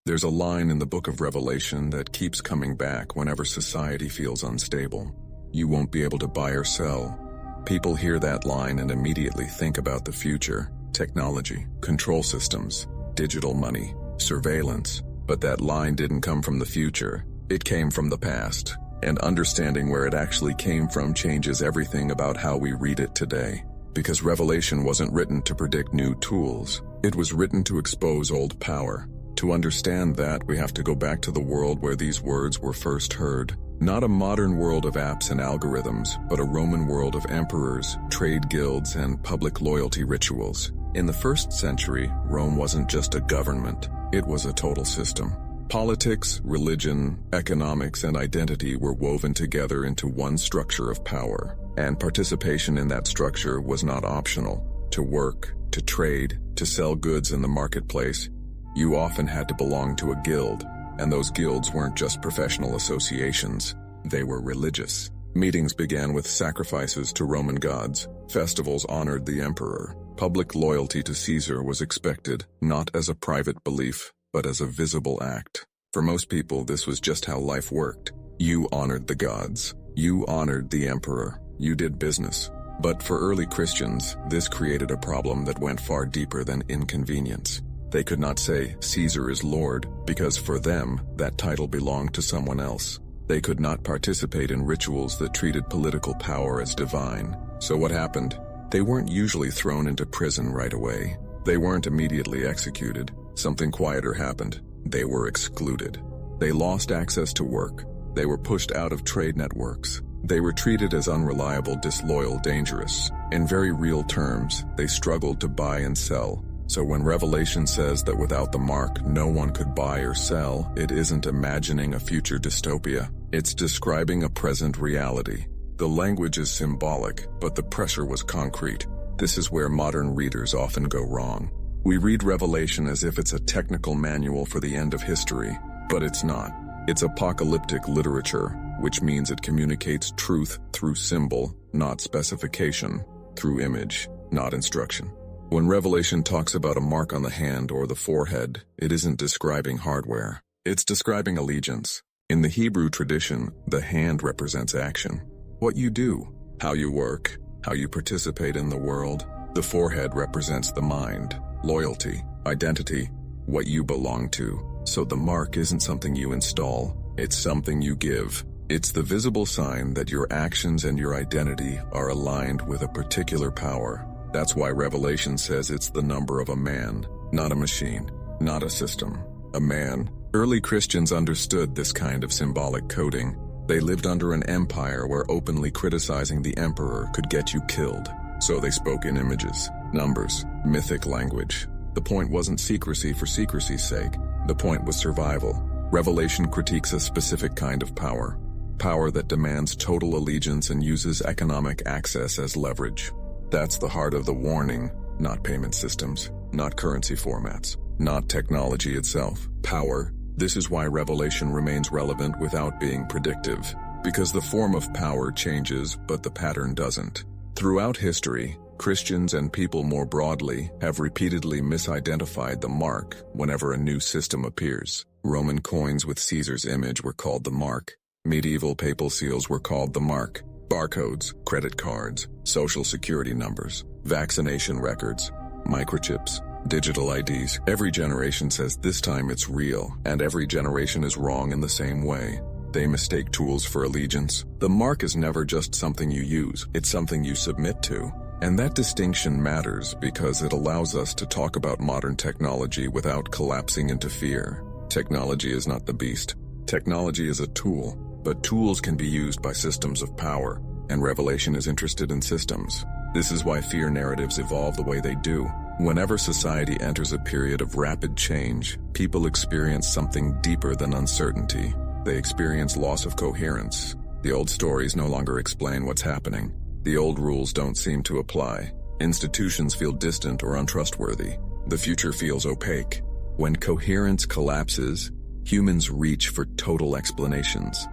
There's a line in the book of Revelation that keeps coming back whenever society feels unstable. You won't be able to buy or sell. People hear that line and immediately think about the future, technology, control systems, digital money, surveillance. But that line didn't come from the future. It came from the past. And understanding where it actually came from changes everything about how we read it today. Because Revelation wasn't written to predict new tools. It was written to expose old power. To understand that, we have to go back to the world where these words were first heard. Not a modern world of apps and algorithms, but a Roman world of emperors, trade guilds, and public loyalty rituals. In the 1st century, Rome wasn't just a government, it was a total system. Politics, religion, economics, and identity were woven together into one structure of power, and participation in that structure was not optional. To work, to trade, to sell goods in the marketplace, you often had to belong to a guild, and those guilds weren't just professional associations, they were religious. Meetings began with sacrifices to Roman gods, festivals honored the emperor. Public loyalty to Caesar was expected, not as a private belief, but as a visible act. For most people, this was just how life worked. You honored the gods. You honored the emperor. You did business. But for early Christians, this created a problem that went far deeper than inconvenience. They could not say, Caesar is Lord, because for them, that title belonged to someone else. They could not participate in rituals that treated political power as divine. So what happened? They weren't usually thrown into prison right away. They weren't immediately executed. Something quieter happened. They were excluded. They lost access to work. They were pushed out of trade networks. They were treated as unreliable, disloyal, dangerous. In very real terms, they struggled to buy and sell. So when Revelation says that without the mark, no one could buy or sell, it isn't imagining a future dystopia. It's describing a present reality. The language is symbolic, but the pressure was concrete. This is where modern readers often go wrong. We read Revelation as if it's a technical manual for the end of history, but it's not. It's apocalyptic literature, which means it communicates truth through symbol, not specification, through image, not instruction. When Revelation talks about a mark on the hand or the forehead, it isn't describing hardware. It's describing allegiance. In the Hebrew tradition, the hand represents action. What you do, how you work, how you participate in the world. The forehead represents the mind, loyalty, identity, what you belong to. So the mark isn't something you install, it's something you give. It's the visible sign that your actions and your identity are aligned with a particular power. That's why Revelation says it's the number of a man, not a machine, not a system, a man. Early Christians understood this kind of symbolic coding. They lived under an empire where openly criticizing the emperor could get you killed. So they spoke in images, numbers, mythic language. The point wasn't secrecy for secrecy's sake. The point was survival. Revelation critiques a specific kind of power. Power that demands total allegiance and uses economic access as leverage. That's the heart of the warning, not payment systems, not currency formats, not technology itself. Power. This is why Revelation remains relevant without being predictive. Because the form of power changes, but the pattern doesn't. Throughout history, Christians and people more broadly have repeatedly misidentified the mark whenever a new system appears. Roman coins with Caesar's image were called the mark. Medieval papal seals were called the mark. Barcodes, credit cards, social security numbers, vaccination records, microchips, digital IDs. Every generation says this time it's real, and every generation is wrong in the same way. They mistake tools for allegiance. The mark is never just something you use, it's something you submit to. And that distinction matters because it allows us to talk about modern technology without collapsing into fear. Technology is not the beast. Technology is a tool, but tools can be used by systems of power, and Revelation is interested in systems. This is why fear narratives evolve the way they do. Whenever society enters a period of rapid change, people experience something deeper than uncertainty. They experience loss of coherence. The old stories no longer explain what's happening. The old rules don't seem to apply. Institutions feel distant or untrustworthy. The future feels opaque. When coherence collapses, humans reach for total explanations.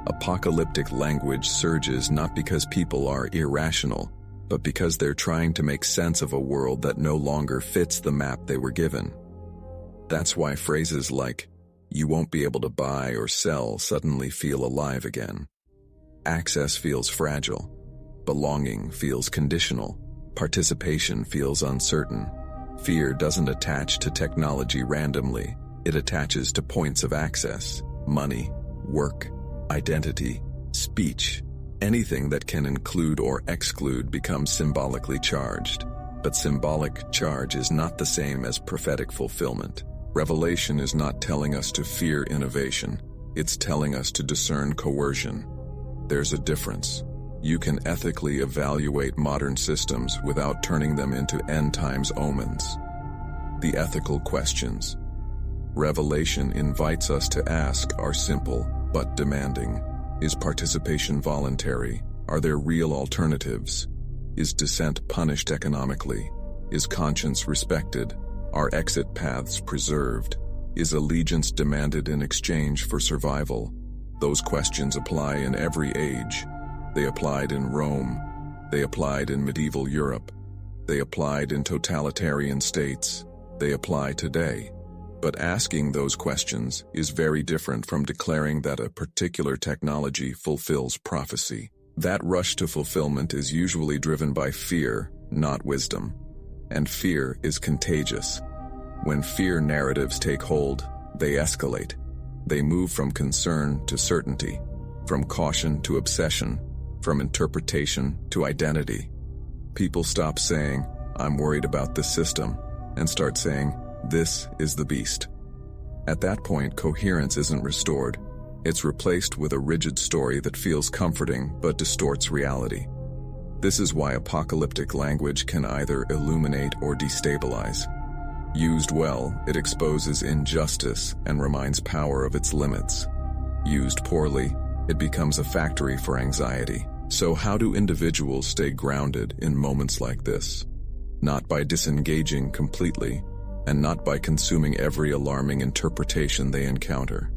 Apocalyptic language surges not because people are irrational, but because they're trying to make sense of a world that no longer fits the map they were given. That's why phrases like, "you won't be able to buy or sell" suddenly feel alive again. Access feels fragile. Belonging feels conditional. Participation feels uncertain. Fear doesn't attach to technology randomly. It attaches to points of access, money, work, identity, speech. Anything that can include or exclude becomes symbolically charged. But symbolic charge is not the same as prophetic fulfillment. Revelation is not telling us to fear innovation. It's telling us to discern coercion. There's a difference. You can ethically evaluate modern systems without turning them into end times omens. The ethical questions Revelation invites us to ask are simple but demanding. Is participation voluntary? Are there real alternatives? Is dissent punished economically? Is conscience respected? Are exit paths preserved? Is allegiance demanded in exchange for survival? Those questions apply in every age. They applied in Rome. They applied in medieval Europe. They applied in totalitarian states. They apply today. But asking those questions is very different from declaring that a particular technology fulfills prophecy. That rush to fulfillment is usually driven by fear, not wisdom. And fear is contagious. When fear narratives take hold, they escalate. They move from concern to certainty, from caution to obsession, from interpretation to identity. People stop saying, "I'm worried about this system," and start saying, "This is the beast." At that point, coherence isn't restored. It's replaced with a rigid story that feels comforting but distorts reality. This is why apocalyptic language can either illuminate or destabilize. Used well, it exposes injustice and reminds power of its limits. Used poorly, it becomes a factory for anxiety. So how do individuals stay grounded in moments like this? Not by disengaging completely, and not by consuming every alarming interpretation they encounter.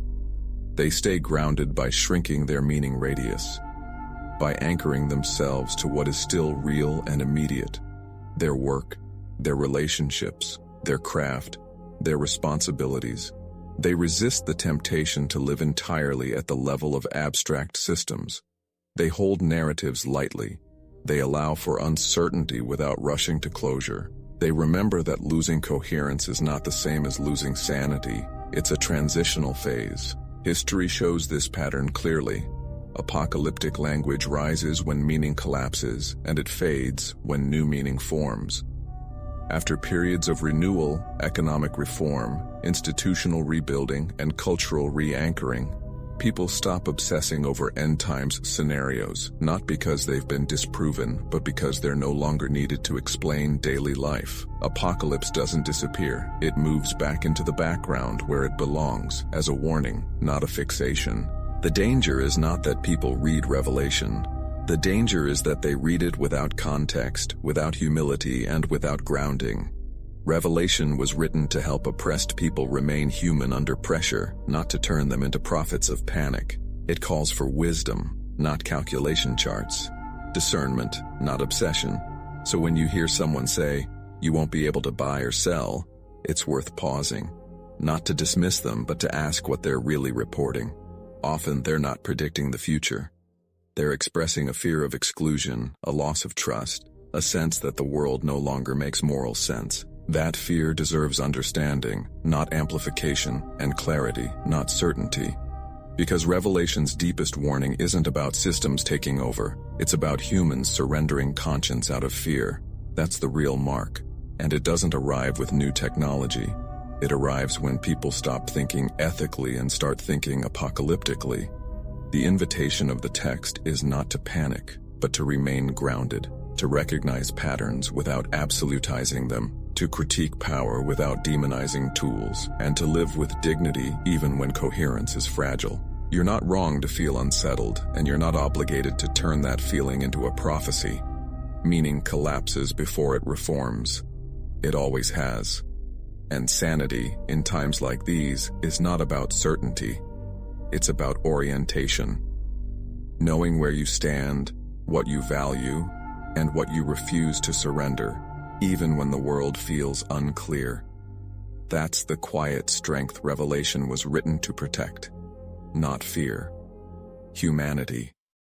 They stay grounded by shrinking their meaning radius, by anchoring themselves to what is still real and immediate: their work, their relationships, their craft, their responsibilities. They resist the temptation to live entirely at the level of abstract systems. They hold narratives lightly. They allow for uncertainty without rushing to closure. They remember that losing coherence is not the same as losing sanity. It's a transitional phase. History shows this pattern clearly. Apocalyptic language rises when meaning collapses, and it fades when new meaning forms. After periods of renewal, economic reform, institutional rebuilding, and cultural re-anchoring, people stop obsessing over end times scenarios, not because they've been disproven, but because they're no longer needed to explain daily life. Apocalypse doesn't disappear. It moves back into the background where it belongs, as a warning, not a fixation. The danger is not that people read Revelation. The danger is that they read it without context, without humility, and without grounding. Revelation was written to help oppressed people remain human under pressure, not to turn them into prophets of panic. It calls for wisdom, not calculation charts. Discernment, not obsession. So when you hear someone say, "You won't be able to buy or sell," it's worth pausing. Not to dismiss them, but to ask what they're really reporting. Often they're not predicting the future. They're expressing a fear of exclusion, a loss of trust, a sense that the world no longer makes moral sense. That fear deserves understanding, not amplification, and clarity, not certainty. Because Revelation's deepest warning isn't about systems taking over, it's about humans surrendering conscience out of fear. That's the real mark. And it doesn't arrive with new technology. It arrives when people stop thinking ethically and start thinking apocalyptically. The invitation of the text is not to panic, but to remain grounded, to recognize patterns without absolutizing them, to critique power without demonizing tools, and to live with dignity even when coherence is fragile. You're not wrong to feel unsettled, and you're not obligated to turn that feeling into a prophecy. Meaning collapses before it reforms. It always has. And sanity, in times like these, is not about certainty. It's about orientation. Knowing where you stand, what you value, and what you refuse to surrender, even when the world feels unclear. That's the quiet strength Revelation was written to protect. Not fear. Humanity.